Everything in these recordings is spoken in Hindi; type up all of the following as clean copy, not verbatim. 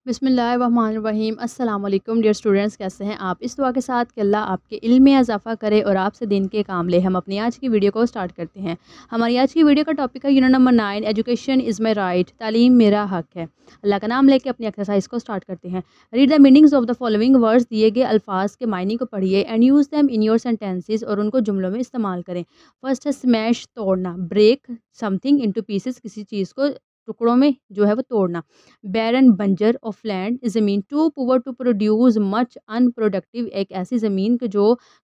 बिस्मिल्लाहिर्रहमानिर्रहीम। अस्सलाम वालेकुम डियर स्टूडेंट्स, कैसे हैं आप। इस दुआ के साथ कि अल्लाह आपके इल्म में इजाफ़ा करे और आपसे दिन के काम ले, हम अपनी आज की वीडियो को स्टार्ट करते हैं। हमारी आज की वीडियो का टॉपिक है unit number 9, education is my right, तालीम मेरा हक है। अल्लाह का नाम लेके अपनी एक्सरसाइज को स्टार्ट करते हैं। Read the meanings of the following words, दिए गए अल्फाज के मायने को पढ़िए and use them in your sentences, और उनको जुमलों में इस्तेमाल करें। फर्स्ट है स्मैश, तोड़ना, ब्रेक समथिंग इनटू पीसेस, किसी चीज़ को टुकड़ों में जो है वो तोड़ना। बैरन, बंजर ऑफ लैंड, ज़मीन, too poor to produce much, unproductive, एक ऐसी ज़मीन कि जो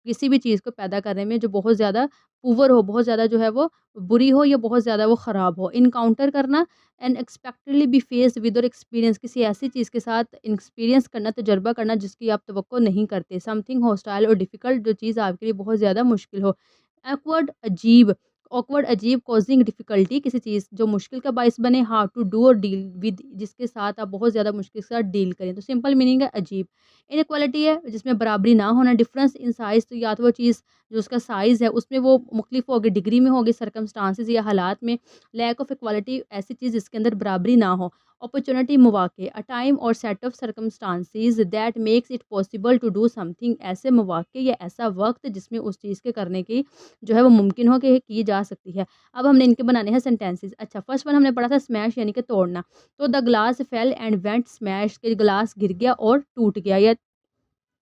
किसी भी चीज़ को पैदा करने में जो बहुत ज़्यादा पुअर हो, बहुत ज़्यादा जो है वो बुरी हो या बहुत ज़्यादा वो ख़राब हो। इनकाउंटर करना, अनएक्सपेक्टेडली बी फेस्ड विद, और एक्सपीरियंस, किसी ऐसी चीज़ के साथ एक्सपीरियंस करना, तजुर्बा करना जिसकी आप तवक्को नहीं करते। समथिंग हॉस्टाइल और डिफ़िकल्ट, जो चीज़ आपके लिए बहुत ज़्यादा मुश्किल हो। एक्वर्ड, अजीब, ऑकवर्ड, अजीब, कॉजिंग डिफ़िकल्टी, किसी चीज़ जो मुश्किल का बायस बने। हार्ड टू डू और डील विद, जिसके साथ आप बहुत ज़्यादा मुश्किल के साथ डील करें। तो सिंपल मीनिंग है अजीब। इनइक्वालिटी है जिसमें बराबरी ना होना। डिफरेंस इन साइज़, तो या तो वो चीज़ जो उसका साइज़ है उसमें वो मुख्तलिफ होगी, डिग्री में होगी, सर्कमस्टांसेस या हालात में। लैक ऑफ इक्वालिटी, ऐसी चीज़ जिसके अंदर बराबरी ना हो। अपॉर्चुनिटी, मौक़े, अ टाइम और set of circumstances that makes it possible to do something, ऐसे मौक़े या ऐसा वक्त जिसमें उस चीज़ के करने की जो है वो मुमकिन हो कि की जा सकती है। अब हमने इनके बनाने हैं सेंटेंसेस। अच्छा, फर्स्ट वन हमने पढ़ा था स्मैश यानी कि तोड़ना। तो the glass fail and went smash, के गिलास गिर गया और टूट गया। या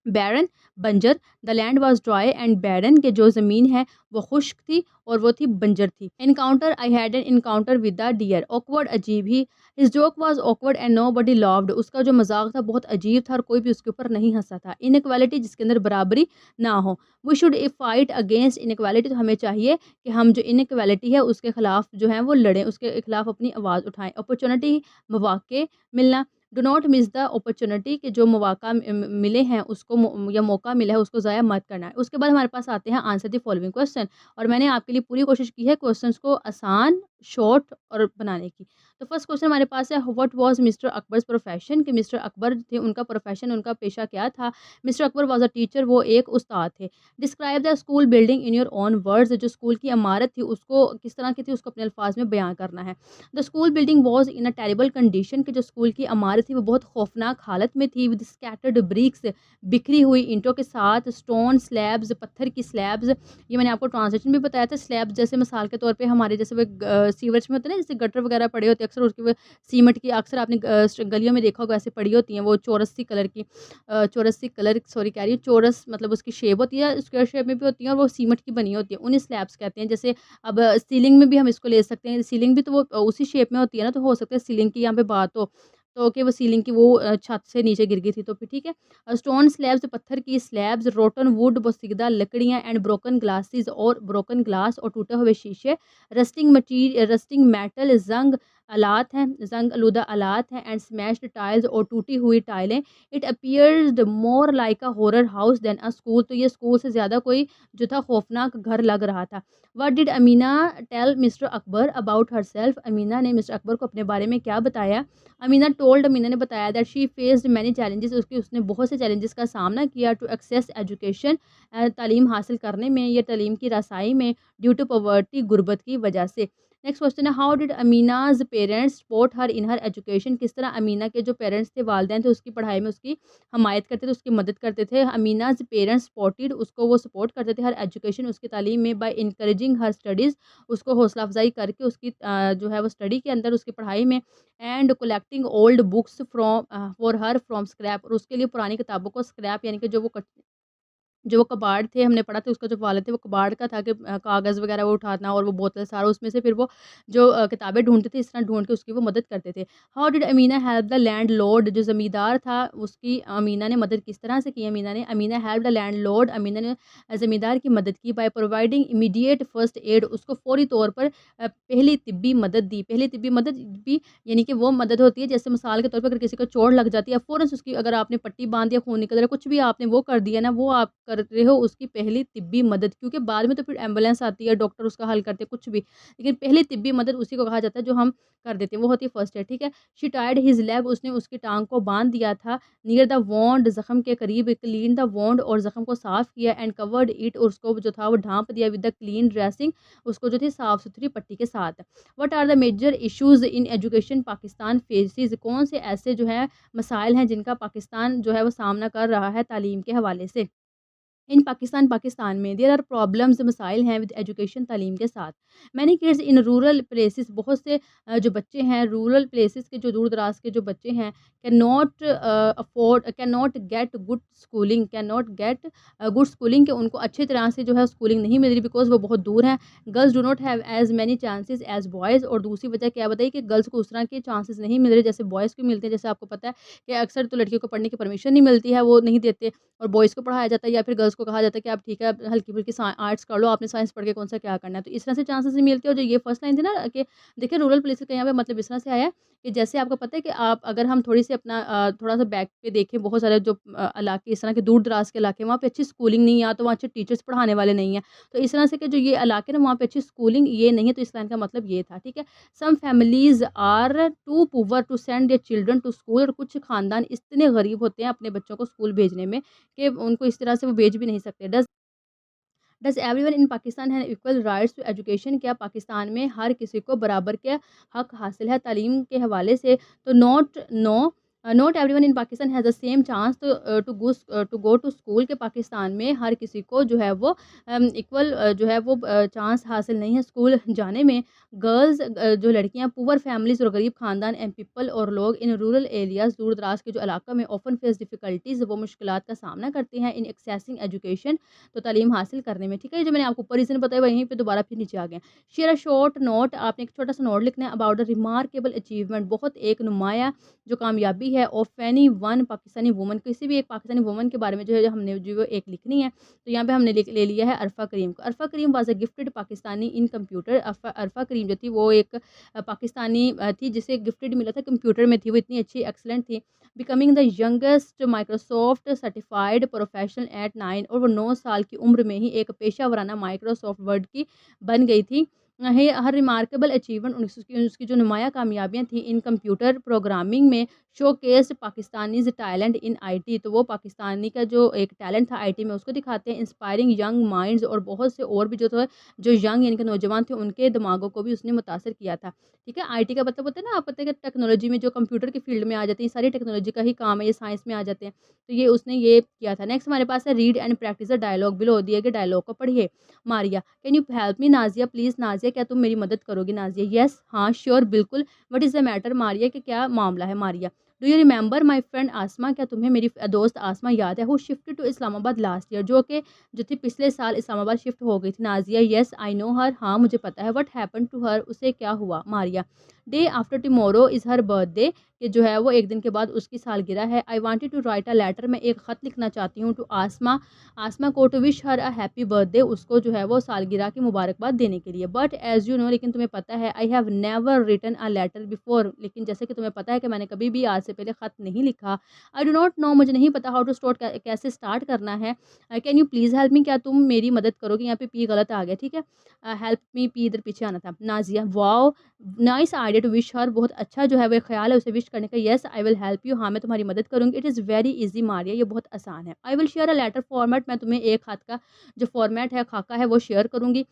बैरन, बंजर, the land was dry and barren, के जो ज़मीन है वो खुश्क थी और वो थी बंजर थी। Encounter, I had an encounter with the deer. Awkward, अजीब ही। His joke was awkward and nobody laughed, उसका जो मजाक था बहुत अजीब था और कोई भी उसके ऊपर नहीं हंसा था। इनइक्वालिटी, जिसके अंदर बराबरी ना हो। We should fight against inequality, तो हमें चाहिए कि हम जो इनइक्वालिटी है उसके खिलाफ जो है वो लड़ें, उसके खिलाफ अपनी आवाज़ उठाएं। अपॉर्चुनिटी, मौके मिलना। Do not miss the opportunity, के जो मौका मिले हैं उसको या मौका मिला है उसको ज़ाया मत करना है। उसके बाद हमारे पास आते हैं आंसर द फॉलोइंग क्वेश्चन, और मैंने आपके लिए पूरी कोशिश की है क्वेश्चंस को आसान, शॉर्ट और बनाने की। तो फर्स्ट क्वेश्चन हमारे पास है, what was mister Akbar's profession, कि मिस्टर अकबर थे उनका प्रोफेशन, उनका पेशा क्या था। Mister Akbar was a teacher, वो एक उस्ताद थे। Describe the school building in your own words, जो स्कूल की इमारत थी उसको किस तरह की थी उसको अपने अल्फाज में बयान करना है। The school building was in a terrible condition, कि जो स्कूल की इमारत थी वो बहुत खौफनाक हालत में थी। विद स्कैटर्ड ब्रिक्स, बिखरी हुई ईंटों के साथ। स्टोन स्लैब्स, पत्थर की स्लैब्स। ये मैंने आपको ट्रांसलेशन भी बताया था। स्लैब्स जैसे मिसाल के तौर पे हमारे जैसे वो सीवरेज में होते हैं ना, जैसे गटर वगैरह पड़े होते हैं अक्सर, उसकी वो सीमेंट की अक्सर आपने गलियों में देखा होगा ऐसे पड़ी होती हैं, वो चौरस सी कलर की, चौरस सी कलर सॉरी कह रही हूँ, चौरस मतलब उसकी शेप होती है, स्क्वायर शेप में भी होती है और वो सीमेंट की बनी होती है, उन्हें स्लैब्स कहते हैं। जैसे अब सीलिंग में भी हम इसको ले सकते हैं, सीलिंग भी तो वो उसी शेप में होती है ना, तो हो सकता है सीलिंग की यहाँ पे बात हो, तो कि वो सीलिंग की वो छत से नीचे गिर गई थी, तो फिर ठीक है। स्टोन स्लैब्स, पत्थर की स्लैब्स। रोटन वुड, बोसीदा लकड़ियाँ। एंड ब्रोकन ग्लासेस, और ब्रोकन ग्लास और टूटे हुए शीशे। रस्टिंग मेटल, जंग आलात हैं, जंग आलूदा आलात हैं। एंड स्मैश्ड टाइल्स, और टूटी हुई टाइलें। It appeared more like a horror house than a school, तो ये स्कूल से ज़्यादा कोई जो था खौफनाक घर लग रहा था। What did Amina tell Mr Akbar about herself, Amina ने मिस्टर अकबर को अपने बारे में क्या बताया। अमीना ने बताया that she faced many challenges, उसने बहुत से चैलेंजेस का सामना किया टू एक्सेस एजुकेशन, तालीम हासिल करने में या तालीम की रसाई में, ड्यू टू पॉवर्टी, गुर्बत की वजह से। नेक्स्ट क्वेश्चन है, how did Amina's parents support her in her education, किस तरह अमीना के जो पेरेंट्स थे, वालिदैन थे, उसकी पढ़ाई में उसकी हमायत करते थे, उसकी मदद करते थे। अमीनाज पेरेंट्स सपोर्टेड, उसको वो सपोर्ट करते थे हर एजुकेशन, उसकी तालीम में, बाय इनकरेजिंग हर स्टडीज़, उसको हौसला अफजाई करके उसकी जो है वो स्टडी के अंदर, उसकी पढ़ाई में। And collecting old books from for her from scrap, और उसके लिए पुरानी किताबों को स्क्रैप यानी कि जो वो कबाड़ थे हमने पढ़ा था, उसका जो वालिद थे वो कबाड़ का था कि कागज़ वगैरह वो उठाना और वो बोतल सारा उसमें से फिर वो जो किताबें ढूँढते थे, इस तरह ढूँढ के उसकी वो मदद करते थे। How did Amina help the landlord, जो ज़मींदार था उसकी अमीना ने मदद किस तरह से की अमीना ने। Amina help the landlord, Amina ने ज़मींदार की मदद की by providing immediate first aid, उसको फ़ौरी तौर पर पहली तिब्बी मदद दी। पहली तिब्बी मदद भी यानी कि वो मदद होती है जैसे मिसाल के तौर पर अगर किसी को चोट लग जाती है, फ़ौरन उसकी अगर आपने पट्टी बाँध दिया, खून निकल रहा है, कुछ भी आपने वो कर दिया ना, वो आप कर कर रहे हो उसकी पहली तिब्बी मदद, क्योंकि बाद में तो फिर एम्बुलेंस आती है, डॉक्टर उसका हल करते हैं, कुछ भी। लेकिन पहली तिब्बी मदद उसी को कहा जाता है जो हम कर देते हैं, वो होती है फर्स्ट एड, ठीक है। शी टाइड हिज़ लेग, उसने उसकी टाँग को बाँध दिया था। नियर द वोंड, ज़ख्म के करीब, क्लीन द वोंड, और ज़ख्म को साफ़ किया, एंड कवर्ड इट, और उसको जो था वो ढाँप दिया, विद द क्लीन ड्रेसिंग, उसको जो थी साफ-सुथरी पट्टी के साथ। What are the major issues in education Pakistan faces, कौन से ऐसे जो है मसाइल हैं जिनका पाकिस्तान जो है वो सामना कर रहा है तालीम के हवाले से। इन पाकिस्तान में देयर आर प्रॉब्लम्स, मसाइल हैं विद एजुकेशन, तालीम के साथ। Many kids in rural places, बहुत से जो बच्चे हैं रूरल प्लेसेस के, जो दूर दराज के जो बच्चे हैं, can not get good schooling, good schooling, कि उनको अच्छी तरह से जो है स्कूलिंग नहीं मिल रही, बिकॉज वो बहुत दूर हैं। Girls do not have as many chances as boys, और दूसरी वजह क्या बताइए कि गर्ल्स को उस तरह के चांसेस नहीं मिल रहे जैसे बॉयज़ को मिलते हैं। जैसे आपको पता है कि अक्सर तो लड़कियों को पढ़ने की परमिशन नहीं मिलती है, वो नहीं देते, और बॉयज़ को पढ़ाया जाता है, या फिर गर्ल्स को कहा जाता है कि आप ठीक है हल्की-फुल्की आर्ट्स कर लो, आपने साइंस पढ़ के कौन-सा क्या करना है। तो इस तरह से चांसेस नहीं मिलते। और जो ये फर्स्ट लाइन थी ना कि देखिए रूरल प्लेसेस का यहाँ पे मतलब इस तरह से आया है कि जैसे आपको पता है कि आप अगर हम थोड़ी-सी अपना थोड़ा-सा बैक पे देखें, बहुत सारे जो इलाके इस तरह के दूर-दराज के इलाके हैं, वहाँ पे अच्छी स्कूलिंग नहीं है, या तो वहाँ अच्छे टीचर्स पढ़ाने वाले नहीं हैं। तो इस तरह से कि जो ये इलाके ना वहाँ पे अच्छी स्कूलिंग ये नहीं है, तो इस लाइन का मतलब ये था, ठीक है। Some families are too poor to send their children to school, और कुछ खानदान इतने गरीब होते हैं अपने बच्चों को स्कूल भेजने में कि उनको इस तरह से वो भेज भी नहीं सकते। Does everyone in Pakistan have equal rights to education, क्या पाकिस्तान में हर किसी को बराबर के हक हासिल है तालीम के हवाले से? तो not everyone in Pakistan has the same chance to go to school, के पाकिस्तान में हर किसी को जो है वो इक्वल जो है वो चांस हासिल नहीं है स्कूल जाने में। गर्ल्स जो लड़कियां पुअर फैमिलीज़ और गरीब ख़ानदान एंड पीपल और लोग इन रूरल एरियाज़, दूर दराज के जो इलाका में, ऑफन फेस डिफ़िकल्टीज़, वो मुश्किलात का सामना करती हैं इन एक्सेसिंग एजुकेशन, तो तालीम हासिल करने में, ठीक है। ये जो मैंने आपको ऊपर रीज़न बताया वहीं पे दोबारा फिर नीचे आ गए। शेयर अ शॉर्ट नोट, आपने एक छोटा-सा नोट लिखना है अबाउट द रिमार्केबल अचीवमेंट, बहुत एक नुमाया जो कामयाबी है, of any one Pakistani woman, किसी भी एक पाकिस्तानी वुमन के बारे में जो है हमने जो वो एक लिखनी है। तो यहाँ पे हमने ले लिया है अरफा करीम को। Arfa Karim was a gifted Pakistani in computer. Arfa Karim जो थी वो एक पाकिस्तानी थी जिसे गिफ्टेड मिला था, कंप्यूटर में थी, वो इतनी अच्छी एक्सीलेंट थी। Becoming the youngest Microsoft certified professional at 9, और वो 9 साल की उम्र में ही एक पेशा वराना माइक्रोसॉफ्ट वर्ड की बन गई थी। हर रिमार्केबल अचीवमेंट, उसकी उसकी जो नुमाया कामयाबियाँ थी इन कंप्यूटर प्रोग्रामिंग में, show case Pakistanis talent in IT, तो वो पाकिस्तानी का जो एक टैलेंट था आईटी में उसको दिखाते हैं। इंस्पायरिंग यंग माइंड्स, और बहुत से और भी जो थे जो यंग यानी कि नौजवान थे उनके दिमागों को भी उसने मुतासर किया था, ठीक है। आईटी का मतलब होता है ना, आप पता है कि टेक्नोलॉजी में जो कंप्यूटर की फील्ड में आ जाते हैं, ये सारी टेक्नोलॉजी का ही काम है, ये साइंस में आ जाते हैं। तो ये उसने ये किया था। नेक्स्ट हमारे पास है read and practice the dialogue below, दिए गए डायलॉग को पढ़िए। Maria, can you help me? Nazia, please Nazia, क्या तुम मेरी मदद करोगी? नाज़िया, येस, हाँ, श्योर, बिल्कुल। What is the matter? Maria, कि क्या मामला है? Maria, do you remember my friend Asma, क्या तुम्हें मेरी दोस्त आसमा याद है? Who shifted to Islamabad last year, जो थी पिछले साल इस्लामाबाद शिफ्ट हो गई थी। नाज़िया, येस आई नो हर, हाँ मुझे पता है। व्हाट हैपेंड टू हर, उसे क्या हुआ? Maria, day after tomorrow is her birthday, कि जो है वो एक दिन के बाद उसकी सालगिरह है। I wanted to write a letter, मैं एक ख़त लिखना चाहती हूँ, टू आसमा, आसमा को, to wish her a happy birthday, उसको जो है वो सालगिरह की मुबारकबाद देने के लिए। बट एज़ यू नो, लेकिन तुम्हें पता है, I have never written a letter before, लेकिन जैसे कि तुम्हें पता है कि मैंने कभी भी आज से पहले ख़त नहीं लिखा। आई डू नॉट नो, मुझे नहीं पता हाउ टू स्टार्ट, कैसे स्टार्ट करना है। Can you please help me, क्या तुम मेरी मदद करोगे? यहाँ पे पी गलत आ गया, ठीक है। हेल्प मी, पी इधर पीछे आना था। Nazia, wow, nice idea to wish her, बहुत अच्छा जो है वो ख़्याल है उसे विश करने का। Yes I will help you, हाँ मैं तुम्हारी मदद करूँगी। It is very easy Maria, ये बहुत आसान है। I will share a letter format, मैं तुम्हें एक खत का जो फॉर्मेट है, खाका है, वो शेयर करूँगी,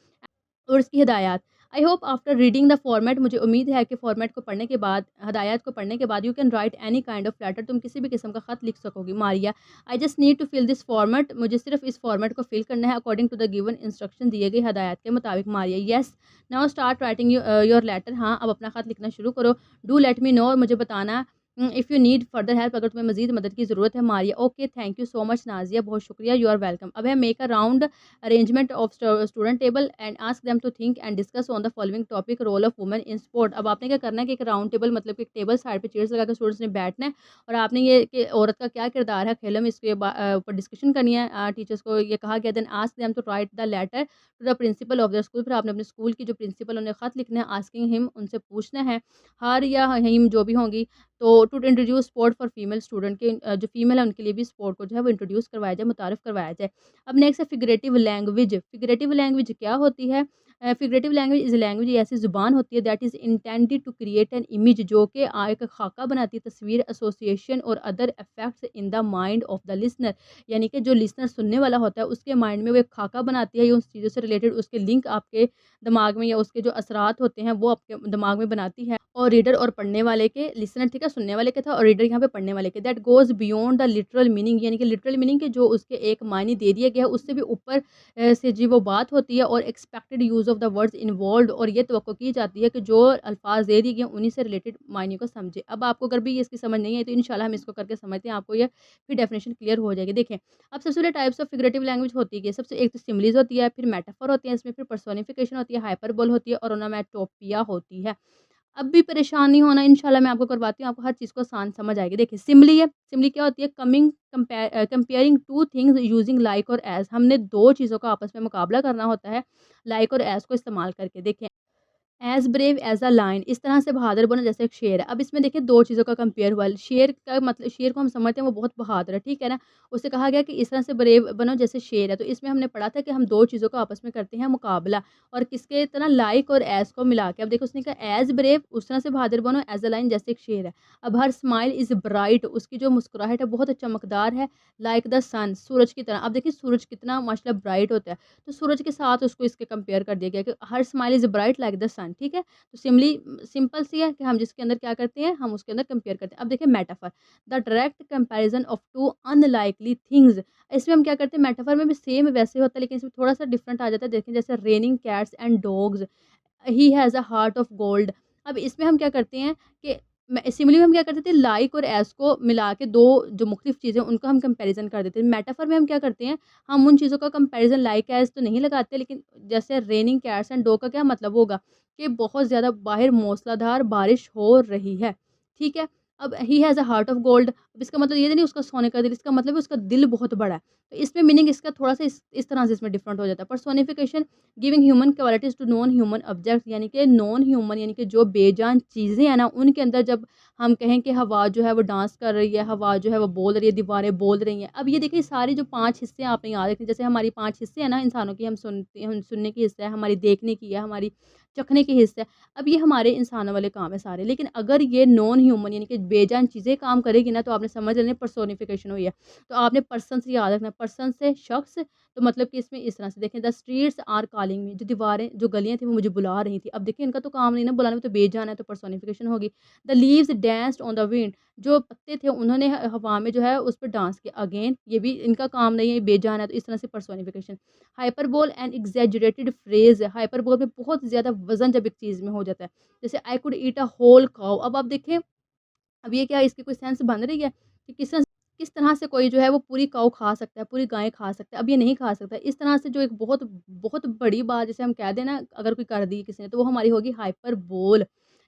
और इसकी हिदायत। I hope after reading the format, मुझे उम्मीद है कि फॉर्मेट को पढ़ने के बाद, हदायत को पढ़ने के बाद, you can write any kind of letter, तुम किसी भी किस्म का ख़त लिख सकोगी। Maria, I just need to fill this format, मुझे सिर्फ इस फॉर्मेट को फिल करना है according to the given instruction, दिए गए हदायत के मुताबिक। Maria, yes, now start writing your letter, हाँ अब अपना ख़त लिखना शुरू करो। डू लेट मी नो, मुझे बताना if you need further help, अगर तुम्हें मज़ीद मदद की ज़रूरत है। Maria, okay thank you so much Nazia, बहुत शुक्रिया, यू आर वेलकम। अब है make a round arrangement of student table and ask them to think and discuss on the following topic, role of women in sport. अब आपने क्या करना है कि एक राउंड टेबल मतलब कि एक टेबल साइड पे चेयर्स लगा कर स्टूडेंट्स ने बैठना है, और आपने ये कि औरत का क्या किरदार है खेलों में, इसके ऊपर डिस्कशन करनी है। टीचर्स को ये कहा गया, then ask them to write the letter to the principal of the school, फिर आपने अपने स्कूल की जो प्रिंसिपल उन्हें ख़त लिखना है, आस्किंग हिम, उनसे पूछना है, हर या हिम जो भी होंगी, तो to introduce sport for female student के जो फीमेल है उनके लिए भी स्पोर्ट को जो है वो इंट्रोड्यूस करवाया जाए, मुतारिफ करवाया जाए। अब नेक्स्ट है फिगरेटिव लैंग्वेज। फिगरेटिव लैंग्वेज क्या होती है? फिगरेटिव लैंग्वेज इज़ लैंग्वेज, ऐसी ज़ुबान होती है that is intended to create an image, जो कि एक खाका बनाती है, तस्वीर, एसोसिएशन और other effects in the mind of the listener. यानी कि जो लिसनर सुनने वाला होता है उसके माइंड में वो एक खाका बनाती है, या उस चीज़ों से रिलेटेड उसके लिंक आपके दिमाग में या उसके जो असरात होते हैं वो आपके दिमाग में बनाती है। और रीडर और पढ़ने वाले के, लिसनर ठीक है सुनने वाले के था, और रीडर यहाँ पे पढ़ने वाले के, that goes beyond the literal meaning, यानी कि लिटरल मीनिंग के जो उसके एक मायने दे दिया गया है उससे भी ऊपर से जी वो बात होती है। और expected use of the words involved, और ये तवक्को की जाती है कि जो अल्फाज दे दिए गए हैं उन्हीं से रिलेटेड मायने को समझे। अब आपको अगर भी इसकी समझ नहीं आई तो इंशाल्लाह हम इसको करके समझते हैं, आपको ये फिर डेफिनेशन क्लियर हो जाएगी। देखें, अब सबसे पहले टाइप्स ऑफ फिगरेटिव लैंग्वेज होती है, सबसे एक तो सिमिलीज़ होती है, फिर मेटाफर होती है, इसमें फिर पर्सोनिफिकेशन होती है, हाइपरबोल होती है और ओनोमैटोपोइया होती है। अब भी परेशान नहीं होना, इंशाल्लाह मैं आपको करवाती हूँ, आपको हर चीज़ को आसान समझ आएगी। देखिए, सिमिली है, सिमिली क्या होती है? Comparing two things using like और एज़। हमने 2 चीज़ों का आपस में मुकाबला करना होता है लाइक और एज़ को इस्तेमाल करके। देखें, as brave as a lion, इस तरह से बहादुर बनो जैसे एक शेर है। अब इसमें देखिए 2 चीज़ों का कंपेयर हुआ है। शेर का मतलब, शेर को हम समझते हैं वो बहुत बहादुर है, ठीक है ना? उससे कहा गया कि इस तरह से ब्रेव बनो जैसे शेर है। तो इसमें हमने पढ़ा था कि हम 2 चीज़ों का आपस में करते हैं मुकाबला, और किसके तरह? लाइक और एज़ को मिला के। अब देखो, उसने कहा एज़ ब्रेव, उस तरह से बहादुर बनो, एज़ अ लायन, जैसे एक शेर है। अब हर स्माइल इज़ ब्राइट, उसकी जो मुस्कुराहट है बहुत चमकदार है, लाइक द सन, सूरज की तरह। अब देखिए सूरज कितना माशाल्लाह ब्राइट होता है, तो सूरज के साथ उसको इसके कंपेयर कर दिया गया कि हर smile is bright like the sun, ठीक है? तो सिंपल सी है कि हम जिसके अंदर क्या करते हैं, हम उसके अंदर कंपेयर करते हैं। अब देखिए metaphor, the direct comparison of two unlikely things. इसमें हम क्या करते हैं, मेटाफर में भी सेम वैसे होता है लेकिन इसमें थोड़ा-सा डिफरेंट आ जाता है। देखें, जैसे raining cats and dogs, he has a heart of gold. अब इसमें हम क्या करते हैं कि सिमिली में हम क्या करते थे, लाइक और एस को मिला के 2 जो मुख्तलिफ चीज़ें उनका हम कंपैरिज़न कर देते हैं। मेटाफर में हम क्या करते हैं, हम उन चीज़ों का कंपैरिज़न लाइक एज़ तो नहीं लगाते, लेकिन जैसे रेनिंग कैट्स एंड डॉग का क्या मतलब होगा कि बहुत ज़्यादा बाहर मूसलाधार बारिश हो रही है, ठीक है? अब he has a heart of gold, अब इसका मतलब ये नहीं उसका सोने का दिल, इसका मतलब है उसका दिल बहुत बड़ा है। तो इसमें मीनिंग इसका थोड़ा-सा इस तरह से इसमें डिफरेंट हो जाता है। Personification, giving human qualities to non human objects, यानी कि नॉन ह्यूमन यानी कि जो बेजान चीज़ें हैं ना, उनके अंदर जब हम कहें कि हवा जो है वो डांस कर रही है, हवा जो है वो बोल रही है, दीवारें बोल रही हैं। अब ये देखिए सारे जो 5 हिस्से आपने याद रखें, जैसे हमारी 5 हिस्से हैं ना इंसानों की, हम सुनने की हिस्सा है, हमारी देखने की है, हमारी चखने की हिस्सा है। अब ये हमारे इंसानों वाले काम है सारे, लेकिन अगर ये नॉन ह्यूमन यानी कि बेजान चीज़ें काम करेगी ना, तो आपने समझ लेना पर्सोनिफिकेशन हुई है। तो आपने पर्सन से याद रखना, पर्सन से शख्स, तो मतलब कि इसमें इस तरह से देखें, the streets are calling me, जो दीवारें, जो गलियाँ थी वो मुझे बुला रही थी। अब देखिए इनका तो काम नहीं ना बुलाने में, तो बेजान है, तो पर्सोनिफिकेशन होगी। The leaves danced on the wind, जो पत्ते थे उन्होंने हवा में जो है उस पे डांस किया। अगेन ये भी इनका काम नहीं है, ये बेजान है, तो इस तरह से personification. Hyperbole and exaggerated phrase, hyperbole में बहुत ज़्यादा वज़न जब एक चीज़ में हो जाता है। जैसे I could eat a whole काऊ, अब आप देखें, अब ये क्या, इसकी कोई सेंस बन रही है कि किस तरह से कोई जो है वो पूरी काऊ खा सकता है, पूरी गाय खा सकता है, अब ये नहीं खा सकता। इस तरह से जो एक बहुत बहुत बड़ी बात जिसे हम कह दें ना, अगर कोई कर दी किसी ने, तो वो हमारी होगी हाइपरबोल,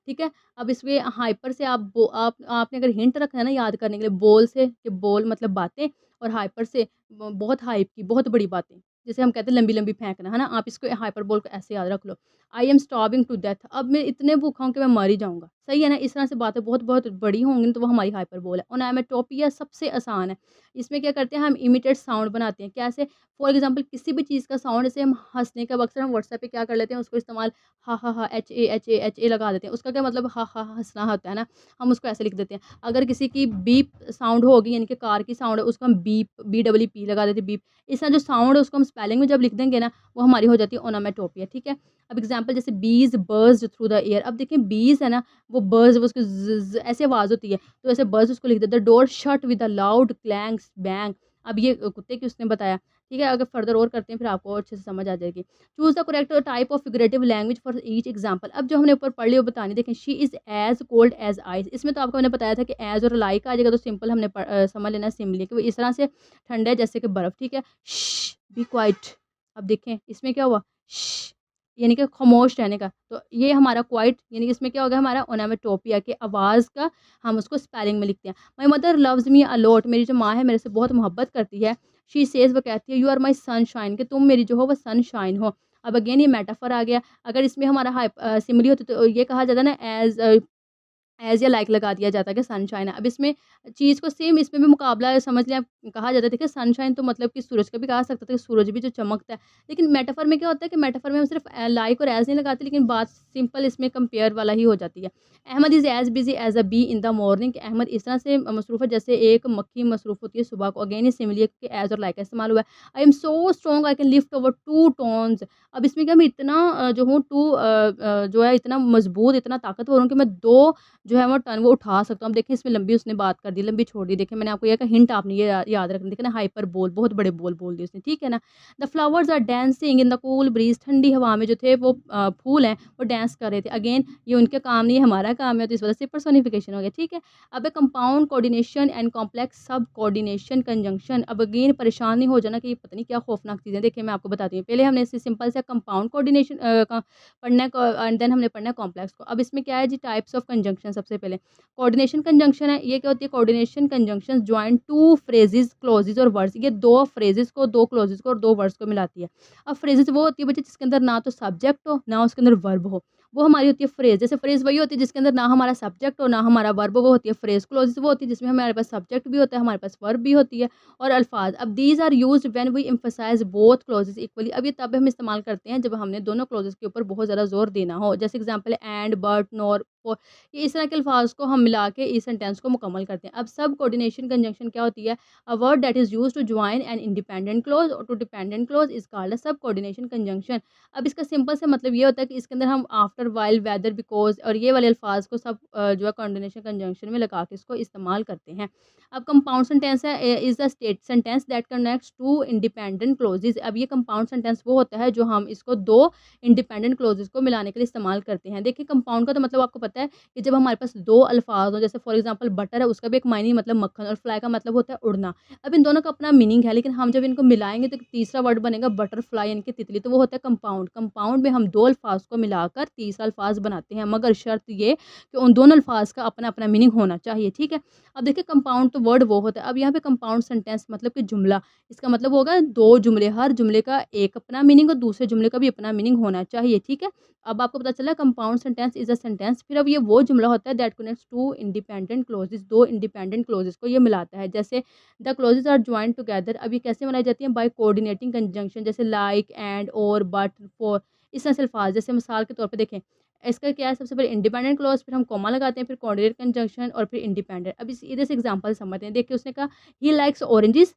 ठीक है? अब इसमें हाइपर से आपने अगर हिंट रखना है ना याद करने के लिए, बोल से, कि बोल मतलब बातें, और हाइपर से बहुत हाइप की, बहुत बड़ी बातें। जैसे हम कहते हैं लंबी-लंबी फेंकना, है ना? आप इसको हाइपरबोल को ऐसे याद रख लो। I am starving to death, अब मैं इतने भूखा हूँ कि मैं मर ही जाऊँगा। सही है ना? इस तरह से बातें बहुत-बहुत बड़ी होंगी तो वो हमारी हाइपरबोल है। ओनोमैटोपोइया सबसे आसान है। इसमें क्या करते हैं, हम इमिटेट साउंड बनाते हैं। कैसे? फॉर एग्ज़ाम्पल किसी भी चीज़ का साउंड, जैसे हम हँसने का, अक्सर हम व्हाट्सएप पे क्या कर लेते हैं उसको इस्तेमाल, हा, हा, हा, एच ए लगा देते हैं। उसका क्या मतलब, हा, हा, हा, हँसना होता है ना? हम उसको ऐसे लिख देते हैं। अगर किसी की बीप साउंड होगी यानी कि कार की साउंड है, उसको हम बीप, BEEP लगा देते हैं, बीप। इस तरह जो साउंड है उसको हम स्पेलिंग में जब लिख देंगे ना, वो हमारी हो जाती है ओनोमैटोपोइया, ठीक है? अब एग्ज़ाम्पल जैसे बीज़ बज़्ड थ्रू द एयर, अब देखिए बीज़ है ना, वो बज़, वो उसकी ज़ ऐसे आवाज़ होती है, तो ऐसे बज़ उसको लिख देते हैं। Door shut with a loud clangs bang, अब ये कुत्ते की उसने बताया, ठीक है? अगर फर्दर और करते हैं फिर आपको और अच्छे से समझ आ जाएगी। Choose the correct type of figurative language for each example, अब जो हमने ऊपर पढ़ ली वो बतानी। देखें, she is as cold as ice, इसमें तो आपको मैंने बताया था कि एज़ और लाइक आ जाएगा, तो सिंपल हमने समझ लेना है सिमिली, कि वो इस तरह से ठंडा है जैसे कि बर्फ़, ठीक है? श्श बी क्वाइट, अब देखें इसमें क्या हुआ, श्श यानी कि खामोश रहने का, तो ये हमारा क्वाइट यानी कि इसमें क्या हो गया, हमारा ओनोमैटोपोइया की आवाज़ का हम उसको स्पेलिंग में लिखते हैं। My mother loves me a lot, मेरी जो माँ है मेरे से बहुत मोहब्बत करती है। शी सेज़, वो कहती है, यू आर माय सनशाइन, कि तुम मेरी जो हो वो सनशाइन हो। अब अगेन ये मेटाफर आ गया। अगर इसमें हमारा सिमिली होती तो ये कहा जाता ना, एज़ या लाइक लगा दिया जाता है कि सनशाइन है। अब इसमें चीज़ को सेम इसमें भी मुकाबला समझ लें आप, कहा जाता है देखिए सनशाइन तो मतलब कि सूरज का भी कहा सकता था कि सूरज भी जो चमकता है। लेकिन मेटाफर में क्या होता है कि मेटाफर में हम सिर्फ़ लाइक और एज़ नहीं लगाते, लेकिन बात सिंपल इसमें कंपेयर वाला ही हो जाती है। Ahmed is as busy as a bee in the morning, कि अहमद इस तरह से मसरूफ़ है जैसे एक मक्खी मसरूफ़ होती है सुबह को। अगेन ये सिमिली के एज़ और लाइक का इस्तेमाल हुआ है। I am so strong I can lift over 2 Tons. अब इसमें क्या मैं इतना जो हूँ जो है इतना मज़बूत, इतना ताकतवर हूँ कि मैं 2 जो है वो टर्न वो उठा सकता हूँ। अब देखें इसमें लंबी उसने बात कर दी, लंबी छोड़ दी। देखिए मैंने आपको ये कहा हिंट आपने ये याद रखना। देखिए ना हाइपरबोल, बहुत बड़े बोल दिए उसने, ठीक है ना? The flowers are dancing in the cool breeze, ठंडी हवा में जो थे वो फूल हैं वो डांस कर रहे थे। अगेन ये उनका काम नहीं है, हमारा काम है, तो इस वज़ह से पर्सोनिफिकेशन हो गया, ठीक है? अब कंपाउंड कोऑर्डिनेशन एंड कॉम्प्लेक्स सब कोऑर्डिनेशन कंजंक्शन। अब अगेन परेशान नहीं हो जाना कि ये पता नहीं क्या खौफनाक चीज़ है। देखिए मैं आपको बताती हूँ। पहले हमने इसे सिंपल सा कंपाउंड कोऑर्डिनेशन पढ़ना है एंड देन हमने पढ़ना है कॉम्प्लेक्स को। अब इसमें क्या है जी, टाइप्स ऑफ कंजंक्शन। सबसे पहले कोऑर्डिनेशन कंजंक्शन है। ये क्या होती है? Coordination conjunctions join 2 phrases, clauses और वर्ड्स। ये 2 फ्रेजेस को, 2 क्लॉजेस को और 2 वर्ड्स को मिलाती है। अब फ्रेजेस वो होती है बच्चे जिसके अंदर ना तो सब्जेक्ट हो, ना उसके अंदर वर्ब हो। वो हमारी होती है फ्रेज। जैसे फ्रेज वही होती है जिसके अंदर ना हमारा सब्जेक्ट हो, ना हमारा वर्ब हो, वो होती है फ्रेज। क्लॉजेस वो होती है जिसमें हमारे पास सब्जेक्ट भी होता है, हमारे पास वर्ब भी होती है और अल्फाज। अब these are used when we emphasize both clauses equally. अब ये तब हम इस्तेमाल करते हैं जब हमने दोनों क्लॉजेस के ऊपर बहुत ज़्यादा ज़ोर देना हो। जैसे example and, but, nor, for. ये इस तरह के अल्फाज को हम मिला के इस सेंटेंस को मुकम्मल करते हैं। अब सब कोऑर्डिनेशन कंजंक्शन क्या होती है? A word that is used to join an independent clause और two dependent clause is called a sub coordination conjunction. अब इसका सिंपल सा मतलब ये होता है कि इसके अंदर हम आफ्टर, व्हाइल, वेदर, बिकॉज़ और ये वाले अल्फाज को सब जो है कोऑर्डिनेशन कंजंक्शन में लगा के इसको इस्तेमाल करते हैं। अब कंपाउंड सेंटेंस है is the state sentence that connects two independent clauses. अब ये कंपाउंड सेंटेंस वो होता है जो हम इसको 2 इंडिपेंडेंट क्लॉजेज़ को मिलाने के लिए इस्तेमाल करते हैं। देखिए कंपाउंड का तो मतलब आपको पता है कि जब हमारे पास 2 अल्फाज हों, जैसे फॉर एग्ज़ाम्पल बटर है, उसका भी एक मायने मतलब मक्खन, और फ्लाई का मतलब होता है उड़ना। अब इन दोनों का अपना मीनिंग है, लेकिन हम जब इनको मिलाएँगे तो तीसरा वर्ड बनेगा बटरफ्लाई यानी कि तितली, तो वो होता है कंपाउंड। कंपाउंड में हम 2 अल्फाज को मिलाकर तीसरा अल्फाज बनाते हैं, मगर शर्त ये कि उन दोनों अल्फाज का अपना-अपना मीनिंग होना चाहिए, ठीक है? अब देखिए कंपाउंड तो वर्ड वो होता है। अब यहाँ पे कंपाउंड सेंटेंस मतलब कि जुमला, इसका मतलब होगा 2 जुमले, हर जुमले का एक अपना मीनिंग और दूसरे जुमले का भी अपना मीनिंग होना चाहिए, ठीक है? अब आपको पता चला compound sentence is a sentence. फिर अब ये वो जुमला होता है that connects two independent clauses, 2 independent clauses को ये मिलाता है। जैसे the clauses are joined together. अब ये कैसे मिलाई जाती हैं? बाय कोऑर्डिनेटिंग कंजंक्शन, जैसे लाइक, एंड, और, बट, फॉर। इस तरह से अल्फाज, जैसे मिसाल के तौर पे देखें, इसका क्या है? सबसे पहले इंडिपेंडेंट क्लॉज़, फिर हम कॉमा लगाते हैं, फिर कोऑर्डिनेट कंजंक्शन और फिर इंडिपेंडेंट। अब इस इधर से एग्जांपल समझते हैं। देखिए उसने कहा ही लाइक्स ऑरेंजेस,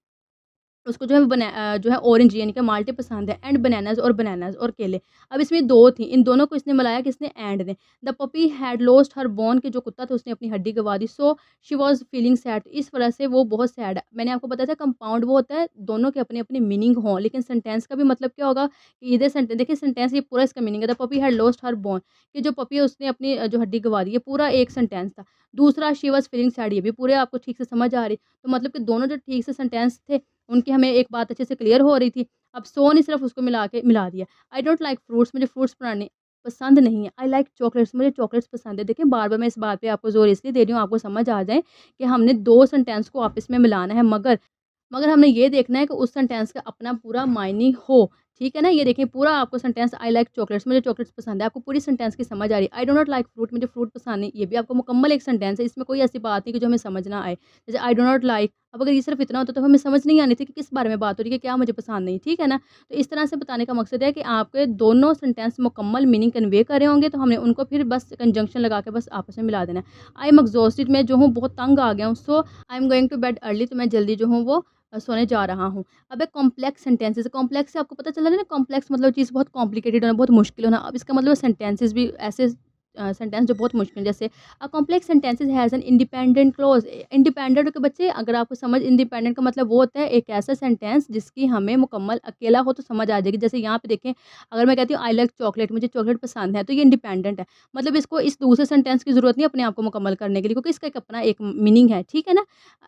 उसको जो है जो है ऑरेंज यानी कि माल्टे पसंद है, एंड बनानास और केले। अब इसमें 2 थी, इन दोनों को इसने मिलाया किसने? एंड ने। The puppy had lost her bone, कि जो कुत्ता था उसने अपनी हड्डी गँवा दी। So she was feeling sad, इस वजह से वो बहुत सैड है। मैंने आपको बताया था कंपाउंड वो होता है दोनों के अपने-अपने मीनिंग हों, लेकिन सेंटेंस का भी मतलब क्या होगा कि इधर देखिए सेंटेंस ये पूरा इसका मीनिंग है। The puppy had lost her bone, कि जो पपी है उसने अपनी जो हड्डी गँवा दी, ये पूरा एक सेंटेंस था। दूसरा शी वाज़ फीलिंग सैड, ये भी पूरे आपको ठीक से समझ आ रही। तो मतलब कि दोनों जो ठीक से सेंटेंस थे उनकी हमें एक बात अच्छे से क्लियर हो रही थी। अब सो ने सिर्फ़ उसको मिला दिया। आई डोंट लाइक फ्रूट्स, मुझे फ्रूट्स बनाने पसंद नहीं है। आई लाइक चॉकलेट्स, मुझे चॉकलेट्स पसंद है। देखिए बार-बार मैं इस बात पे आपको ज़ोर इसलिए दे रही हूँ, आपको समझ आ जाए कि हमने 2 सेंटेंस को आपस में मिलाना है, मगर हमने ये देखना है कि उस सेंटेंस का अपना पूरा मायने हो, ठीक है ना? ये देखिए पूरा आपको सेंटेंस आई लाइक चॉकलेट्स, मुझे चॉकलेट्स पसंद है, आपको पूरी सेंटेंस की समझ आ रही है। I do not like fruit, मुझे फ्रूट पसंद नहीं, ये भी आपको मुकम्मल एक सेंटेंस है, इसमें कोई ऐसी बात नहीं कि जो हमें समझ ना आए। जैसे आई डू नॉट लाइक, अब अगर ये सिर्फ़ इतना होता तो हमें समझ नहीं आनी थी कि किस बारे में बात हो रही है, कि क्या मुझे पसंद नहीं, ठीक है ना? तो इस तरह से बताने का मकसद है कि आपके दोनों सेंटेंस मुकम्मल मीनिंग कन्वे कर रहे होंगे, तो हमने उनको फिर बस कंजंक्शन लगा के बस आपस में मिला देना है। आई एम एग्ज़ॉस्टेड, मैं जो हूँ बहुत तंग आ गया हूँ, so I am going to bed early, तो मैं जल्दी जो हूँ वो सोने जा रहा हूँ। अब एक कॉम्प्लेक्स सेंटेंसेस, कॉम्प्लेक्स से आपको पता चला ना, कॉम्प्लेक्स मतलब चीज़ बहुत कॉम्प्लिकेटेड होना, बहुत मुश्किल होना। अब इसका मतलब सेंटेंसेस भी ऐसे सेंटेंस जो बहुत मुश्किल, जैसे a complex sentences has an independent clause. Independent के बच्चे अगर आपको समझ, इंडिपेंडेंट का मतलब वो होता है एक ऐसा सेंटेंस जिसकी हमें मुकम्मल अकेला हो तो समझ आ जाएगी। जैसे यहाँ पे देखें, अगर मैं कहती हूँ आई लाइक चॉकलेट, मुझे चॉकलेट पसंद है, तो ये इंडिपेंडेंट है। मतलब इसको इस दूसरे सेंटेंस की ज़रूरत नहीं अपने आप को मुकम्मल करने के लिए, क्योंकि इसका एक अपना एक मीनिंग है, ठीक है ना?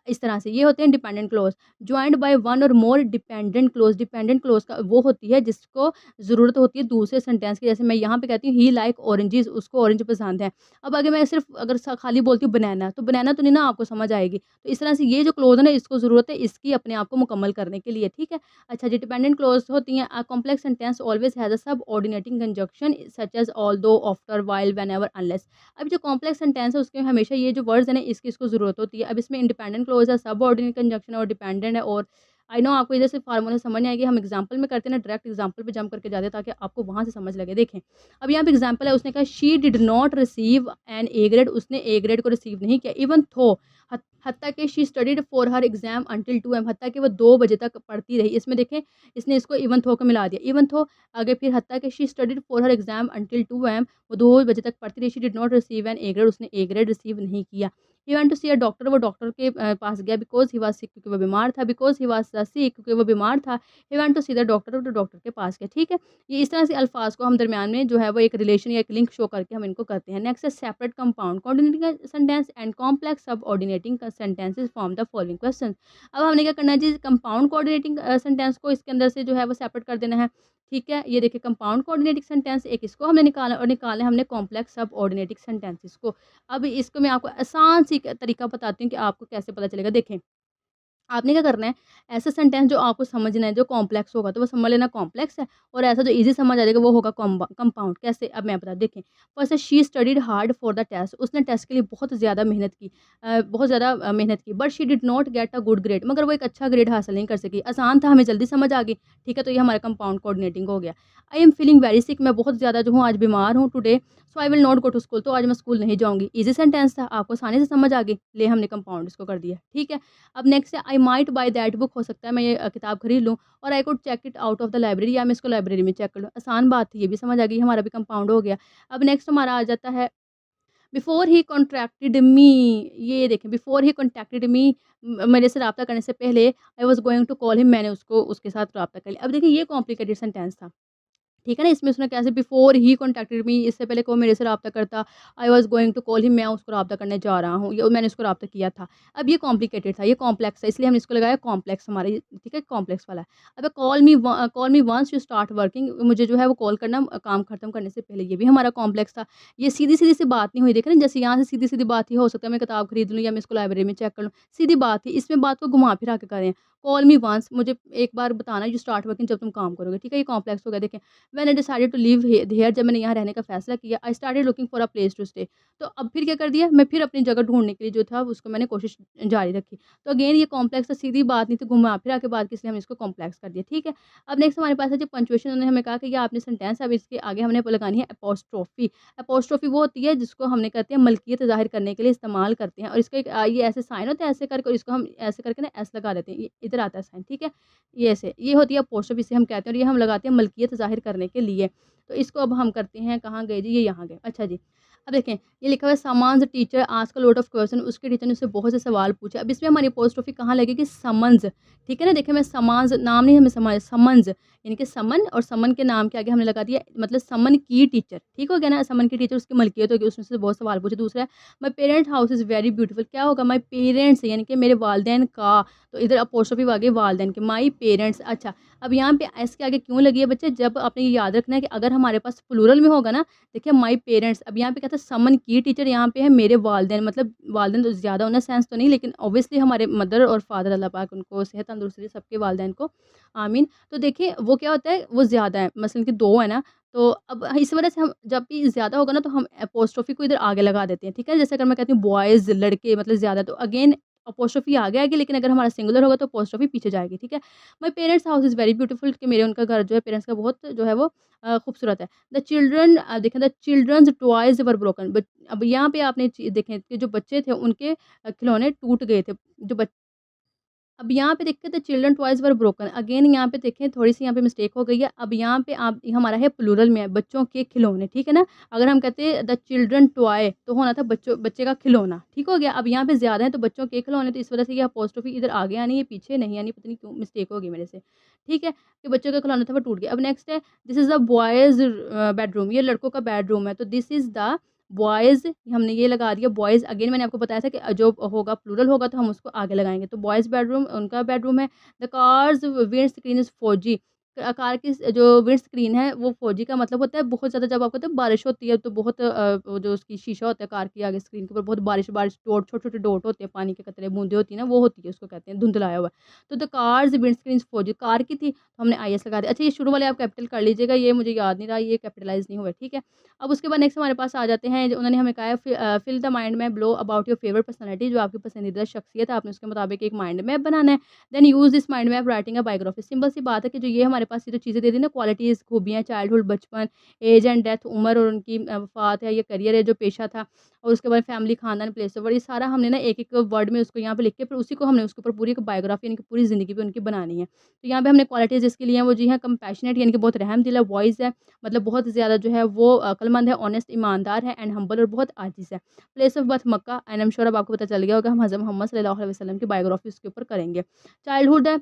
इस तरह से ये होते हैं independent clause. Joined by one और more dependent clause, dependent clause का वो होती है जिसको ज़रूरत होती है दूसरे सेंटेंस की। जैसे मैं यहाँ पे कहती हूँ ही लाइक ऑरेंजेस, उसको ऑरेंज मुझे पसंद है। अब अगर मैं सिर्फ अगर खाली बोलती हूँ बनाना, तो बनाना तो नहीं ना आपको समझ आएगी। तो इस तरह से ये जो क्लोज़ है ना, इसको ज़रूरत है इसकी अपने आप को मुकम्मल करने के लिए, ठीक है। अच्छा जी, डिपेंडेंट क्लोज़ होती हैं। A complex sentence always has a subordinating conjunction such as although, after, while, whenever, unless. अब जो कॉम्प्लेक्स सेंटेंस है उसके हमेशा ये जो वर्ड्स है ना, इसको ज़रूरत होती है। अब इसमें इंडिपेंडेंट क्लोज़ है, सबऑर्डिनेट कंजंक्शन और डिपेंडेंट है। और आई नो आपको इधर से फार्मूला समझ नहीं आएगी, हम एग्जांपल में करते हैं ना, डायरेक्ट एग्जांपल पे जंप करके जाते हैं ताकि आपको वहाँ से समझ लगे। देखें, अब यहाँ पे एग्जांपल है, उसने कहा she did not receive an A grade, उसने ए ग्रेड को रिसीव नहीं किया, इवन थो, हत्ता कि she studied for her exam until 2 AM, हत्ता कि वो 2 बजे तक पढ़ती रही। इसमें देखें, इसने इसको इवन थो को मिला दिया, इवन थो आगे फिर हत्ता कि she studied for her exam until 2 AM, वो 2 बजे तक पढ़ती रही। She did not receive an A grade, उसने ए ग्रेड रिसीव नहीं किया। He went to see a doctor, वो डॉक्टर के पास गया, बिकॉज़ ही वाज़ सिक, क्योंकि वो बीमार था, बिकॉज़ ही वाज़ सिक, क्योंकि वो बीमार था। He went to see the doctor, तो डॉक्टर के पास गया, ठीक है। ये इस तरह से अल्फाज को हम दरमियान में जो है वो एक रिलेशन या एक लिंक शो करके हम इनको करते हैं। नेक्स्ट है separate compound coordinating sentence and complex subordinating sentences form the following question. अब हमने क्या करना है जी, कंपाउंड कोऑर्डिनेटिंग सेंटेंस को इसके अंदर से जो है वो सेपरेट कर देना है, ठीक है। ये देखिए कंपाउंड कोऑर्डिनेटिंग सेंटेंस एक इसको हमने निकाला और निकाले हमने कॉम्प्लेक्स सबऑर्डिनेटिंग सेंटेंसेस को। अब इसको मैं आपको आसान सी तरीका बताती हूँ कि आपको कैसे पता चलेगा। देखें, आपने क्या करना है, ऐसा सेंटेंस जो आपको समझना है, जो कॉम्प्लेक्स होगा तो वो समझ लेना कॉम्प्लेक्स है, और ऐसा जो ईज़ी समझ आ जाएगा वो होगा कंपाउंड। कैसे, अब मैं बता देखें। फर्स्ट है she studied hard for the test, उसने टेस्ट के लिए बहुत ज़्यादा मेहनत की, बहुत ज़्यादा मेहनत की, but she did not get a good grade, मगर वो एक अच्छा ग्रेड हासिल नहीं कर सकी। आसान था, हमें जल्दी समझ आ गई, ठीक है, तो ये हमारा कंपाउंड कोऑर्डिनेटिंग हो गया। I am feeling very sick, मैं बहुत ज़्यादा जो हूँ आज बीमार हूँ today, so I will not go to school, तो आज मैं स्कूल नहीं जाऊँगी। ईज़ी सेंटेंस था, आपको आसानी से समझ आ गई, ले हमने कंपाउंड इसको कर दिया, ठीक है। अब नेक्स्ट है I might buy that book, हो सकता है मैं ये किताब खरीद लूँ, और I could check it out of the library, या मैं इसको लाइब्रेरी में चेक कर लूँ। आसान बात थी, ये भी समझ आ गई, हमारा भी कंपाउंड हो गया। अब नेक्स्ट हमारा आ जाता है बिफोर ही कॉन्ट्रैक्टेड मी। ये देखें, बिफोर ही कॉन्टैक्टेड मी, मेरे से रब्ता करने से पहले I was going to call him, मैंने उसको उसके साथ रब्ता कर लिया। अब देखिए ये कॉम्प्लिकेटेड सेंटेंस था, ठीक है ना। इसमें उसने कैसे बिफोर ही कॉन्टैक्टेड मी, इससे पहले को मेरे से रब्ता करता, I was going to call him, मैं उसको रब्ता करने जा रहा हूँ, या मैंने उसको रब्ता किया था। अब ये कॉम्प्लिकेटेड था, ये कॉम्प्लेक्स है, इसलिए हमने इसको लगाया कॉम्प्लेक्स हमारा ये, ठीक है, कॉम्प्लेक्स वाला है। अब call me once you start working, मुझे जो है वो कॉल करना काम खत्म करने से पहले, ये भी हमारा कॉम्प्लेक्स था। ये सीधी-सीधी सी बात नहीं हुई, देखें ना, जैसे यहाँ से सीधी-सीधी बात ही हो सकता है मैं किताब खरीद लूँ या मैं इसको लाइब्रेरी में चेक कर लूँ, सीधी बात थी। इसमें बात को घुमा फिरा के करें। कॉल मी वंस, मुझे एक बार बताना यू स्टार्ट वर्किंग, जब तुम काम करोगे, ठीक है, ये कॉम्प्लेक्स हो गया। देखें, when I decided to live here, जब मैंने यहाँ रहने का फैसला किया, I started looking for a place to stay, तो अब फिर क्या कर दिया, मैं फिर अपनी जगह ढूँढने के लिए जो था उसको मैंने कोशिश जारी रखी। तो अगेन ये कॉम्प्लेक्स था, सीधी बात नहीं थी, घुमा फिरा के बात की, इसलिए हमने इसको कॉम्प्लेक्स कर दिया, ठीक है। अब नेक्स्ट हमारे पास है जो पंक्चुएशन, उन्होंने हमें कहा कि ये आपने सेंटेंस, अब इसके आगे हमने लगानी है एपोस्ट्रोफी। एपोस्ट्रोफी वो होती है जिसको हमने कहते हैं मलकियत ज़ाहिर करने के लिए इस्तेमाल करते हैं, और इसका एक ये ऐसे साइन होता है, ऐसे करके, और इसको हम ऐसे करके ना एस लगा देते हैं, ये इधर आता है साइन, ठीक है। ये ऐसे, ये होती है अपोस्ट्रोफी, इसे हम कहते हैं, और ये हम लगाते हैं मलकियत ज़ाहिर करने के लिए। तो इसको अब हम करते हैं, कहाँ गए जी, ये यहाँ गए। अच्छा जी, अब देखें, ये लिखा हुआ है summons teacher asked a lot of question, उसके टीचर ने उससे बहुत से सवाल पूछे। अब इसमें हमारी अपोस्ट्रोफी कहाँ लगेगी, समन्स, ठीक है ना। देखिए, मैं समन्स नाम नहीं, हमें समझ समन्स, यानी कि समन, और समन के नाम के आगे हमने लगा दिया मतलब समन की टीचर, ठीक हो गया ना। समन की टीचर उसकी मलकियत होगी, उसने से बहुत सवाल पूछे। दूसरा है my parent house is very beautiful, क्या होगा, माई पेरेंट्स, यानी कि मेरे वालदैन का, तो इधर अपोस्ट्रोफी आ गई वालदैन के, माई पेरेंट्स। अच्छा, अब यहाँ पे एस के आगे क्यों लगी है बच्चे, जब आपने ये याद रखना है कि अगर हमारे पास प्लूरल में होगा ना, देखिए माई पेरेंट्स, अब यहाँ पे कहता है समन की टीचर, यहाँ पे है मेरे वालदैन, मतलब वालदैन तो ज़्यादा होना सेंस तो नहीं, लेकिन ऑब्वियसली हमारे मदर और फादर, अल्लाह पाक उनको सेहत तंदुरुस्ती दे, सबके वालदैन को, आमीन। तो देखिए वो क्या होता है, वो ज़्यादा है, मसलन कि 2 है ना, तो अब इस वजह से हम जब भी ज़्यादा होगा ना, तो हम एपोस्ट्रोफी को इधर आगे लगा देते हैं, ठीक है। जैसे अगर मैं कहती हूँ बॉयज़, लड़के, मतलब ज़्यादा, तो अगेन अपोस्ट्रोफी आगे आएगी, लेकिन अगर हमारा सिंगुलर होगा तो अपोस्ट्रोफी पीछे जाएगी, ठीक है। My parents house is very beautiful, कि मेरे उनका घर जो है पेरेंट्स का बहुत जो है वो खूबसूरत है। द चिल्ड्रन देखें, the children's toys were broken, but अब यहाँ पे आपने देखें कि जो बच्चे थे उनके खिलौने टूट गए थे। जो बच अब यहाँ पे देखिए, the children toys were broken, again यहाँ पे देखें थोड़ी-सी यहाँ पे मिस्टेक हो गई है। अब यहाँ पे आप हमारा है प्लूरल में है, बच्चों के खिलौने, ठीक है ना। अगर हम कहते द चिल्ड्रन टॉय, तो होना था बच्चे का खिलौना, ठीक हो गया। अब यहाँ पे ज़्यादा है तो बच्चों के खिलौने, तो इस वजह से ये अपोस्ट्रोफी इधर आगे आनी है, पीछे नहीं आनी, पता नहीं क्यों मिस्टेक हो गई मेरे से, ठीक है। कि बच्चों का खिलौना था वो टूट गया। अब नेक्स्ट है this is the boys bedroom, ये लड़कों का बेडरूम है, तो दिस इज़ द बॉयज़, हमने ये लगा दिया बॉयज़। अगेन मैंने आपको बताया था कि जो होगा प्लूरल होगा तो हम उसको आगे लगाएँगे। तो बॉयज़ बेडरूम उनका बेडरूम है। The cars wind screen is 4G, car की जो विंड स्क्रीन है वो फ़ौजी का मतलब होता है बहुत ज़्यादा, जब आपको पता है बारिश होती है तो बहुत वो जो उसकी शीशा होता है कार की आगे स्क्रीन के ऊपर बहुत बारिश डॉट छोटे-छोटे डॉट होते हैं, पानी के कतरे बूँदें होती हैं ना, वो होती है, उसको कहते हैं धुंधलाया हुआ। तो द कार्स विंड स्क्रीन फ़ौजी कार की थी, तो हमने आईएस लगा दिया। अच्छा ये शुरू वाले आप कैपिटल कर लीजिएगा, ये मुझे याद नहीं रहा, ये कैपिटलाइज़ नहीं हुआ, ठीक है। अब उसके बाद नेक्स्ट हमारे पास आ जाते हैं, जो उन्होंने हमें कहा है fill the mind map below about your favourite personality, जो आपकी पसंदीदा शख्सियत है, आपने उसके मुताबिक एक माइंड मैप बनाना है। Then use this mind map writing a biography. Simple सी बात है कि जो ये हमारे पास ये जो चीज़ें दे दी ना, क्वालिटीज़, खूबियाँ, चाइल्डहुड, बचपन, एज एंड डेथ, उम्र और उनकी वफ़ात है, ये करियर है, जो पेशा था, और उसके बाद फैमिली, खानदान, प्लेस ऑफ वर्क, ये सारा हमने ना एक-एक वर्ड में उसको यहाँ पे लिख के फिर उसी को हमने उसके ऊपर पूरी एक बायोग्राफी यानी कि पूरी ज़िंदगी भी उनकी बनानी है। तो यहाँ पे हमने क्वालिटीज़ जिसकी ली हैं वो जी हैं कंपैशनेट यानी कि बहुत रहमदिल है, वॉइस है, मतलब बहुत ज़्यादा जो है वो अक्लमंद है, ऑनेस्ट ईमानदार है, एंड हम्बल और बहुत आजिज़ है। Place of birth Mecca, and I am sure अब आपको पता चल गया होगा, हम हज़रत मोहम्मद सल्लल्लाहु अलैहि वसल्लम की बायोग्राफी उसके ऊपर करेंगे। चाइल्डहुड है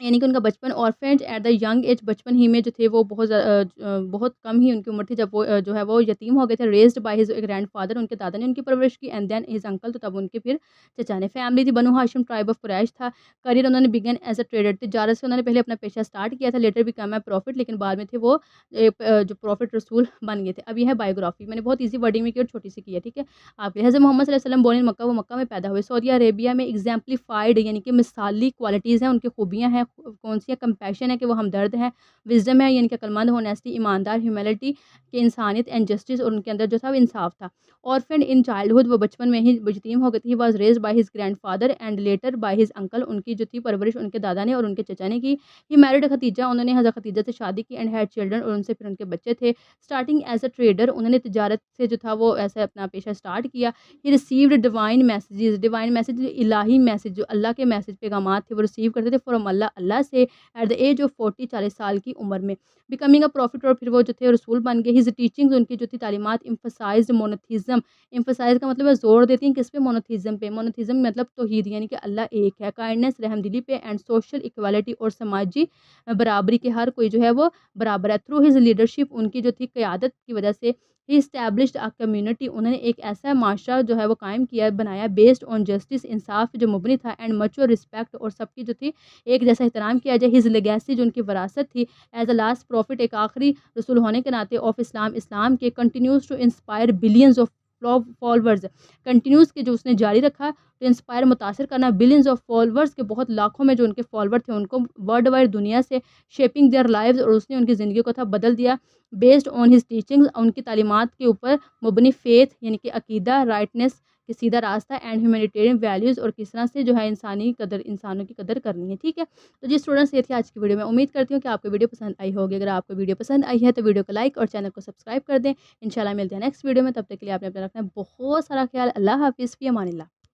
यानी कि उनका बचपन, ऑर्फेन्ड एट द यंग एज, बचपन ही में जो थे वो बहुत कम ही उनकी उम्र थी जब वो जो है वो यतीम हो गए थे। रेज़्ड बाय हिज़ ग्रैंडफ़ादर, उनके दादा ने उनकी परवरिश की, एंड देन हिज़ अंकल, तो तब उनके फिर चचा ने। फैमिली थी बनु हाशिम ट्राइब ऑफ कुरैश था। करियर उन्होंने बिगिन एज़ अ ट्रेडर, तिजारत से उन्होंने पहले अपना पेशा स्टार्ट किया था, लेटर बिकम अ प्रॉफिट, लेकिन बाद में थे वो जो प्रॉफिट रसूल बन गए थे। अब ये है बायोग्राफी, मैंने बहुत ईज़ी वर्डिंग में की और छोटी-सी की है, ठीक है? आपके हज़रत मोहम्मद सल्लल्लाहु अलैहि वसल्लम बोर्न इन मक्का, वो मक्का में पैदा हुए। सऊदी अरेबिया में एग्ज़ेम्प्लिफाइड यानी कि मिसाली क्वालिटीज़ हैं, उनकी खूबियाँ हैं, कौन-सी है? कंपैशन है कि वो हमदर्द हैं, विज़डम है यानी कि अक्लमंद, होनेस्टी ईमानदार, ह्यूमिलिटी कि इंसानियत, एंड जस्टिस और उनके अंदर जो था वो इंसाफ था। ऑर्फन्ड इन चाइल्डहुड, वो बचपन में ही यतीम हो गए थे। He was raised by his grandfather and later by his uncle, उनकी जो थी परवरिश उनके दादा ने और उनके चचा ने की। ही मैरिड खदीजा, उन्होंने हज़रत खदीजा से शादी की, एंड हैड चिल्ड्रन, और उनसे फिर उनके बच्चे थे। स्टार्टिंग एज़ अ ट्रेडर, उन्होंने तिजारत से जो था वो ऐसे अपना पेशा स्टार्ट किया। He received divine messages, divine message इलाही मैसेज, जो अल्लाह के मैसेज पैगामात थे वो रिसीव करते थे फ्रॉम अल्लाह, अल्लाह से, एट द एज ऑफ 40 साल की उम्र में। बिकमिंग अ प्रॉफिट, और फिर वो जो थे रसूल बन गए। हिज टीचिंग्स, उनकी जो थी तालीमात, एम्फसाइज्ड मोनोथिज़्म, एम्फसाइज़ का मतलब है ज़ोर देती हैं किस पे? मोनोथिज़्म पे। मोनोथिज़्म मतलब तौहीद यानी कि अल्लाह एक है। काइंडनेस, रहमदिली पे, एंड सोशल इक्वालिटी, और समाजी बराबरी के हर कोई जो है वो बराबर है। थ्रू हिज लीडरशिप, उनकी जो थी क़यादत की वजह से, ही एस्टैब्लिश्ड अ कम्युनिटी, उन्होंने एक ऐसा माशरा जो है वो कायम किया, बनाया, बेस्ड ऑन जस्टिस, इंसाफ पे जो मुबनी था, एंड म्यूचुअल रिस्पेक्ट, और सबकी जो थी एक जैसा एहतराम किया जाए। हिज लेगेसी, जो उनकी विरासत थी, एज़ अ लास्ट प्रॉफिट, एक आखिरी रसूल होने के नाते, ऑफ इस्लाम, इस्लाम के, continues to inspire billions of followers, continues के जो उसने जारी रखा तो इंस्पायर, मुतासिर करना, बिलियंस ऑफ फॉलोवर्स के बहुत लाखों में जो उनके फॉलोवर थे उनको वर्ल्ड वाइड दुनिया से, शेपिंग देयर लाइव्स, और उसने उनकी ज़िंदगी को था बदल दिया। बेस्ड ऑन हिज टीचिंग्स, उनकी तालीमात के ऊपर मुबनी फेथ यानी कि अकीदा, राइटनेस कि सीधा रास्ता, एंड ह्यूमैनिटेरियन वैल्यूज़, और किस तरह से जो है इंसानों की कदर करनी है, ठीक है? तो जी स्टूडेंट्स, ये थी आज की वीडियो में। उम्मीद करती हूँ कि आपको वीडियो पसंद आई होगी। अगर आपको वीडियो पसंद आई है तो वीडियो को लाइक और चैनल को सब्सक्राइब कर दें। इंशाल्लाह मिलते हैं नेक्स्ट वीडियो में, तब तक के लिए आपने अपना रखना है बहुत सारा ख्याल। अल्लाह हाफ़िज़, फ़ी अमानिल्लाह।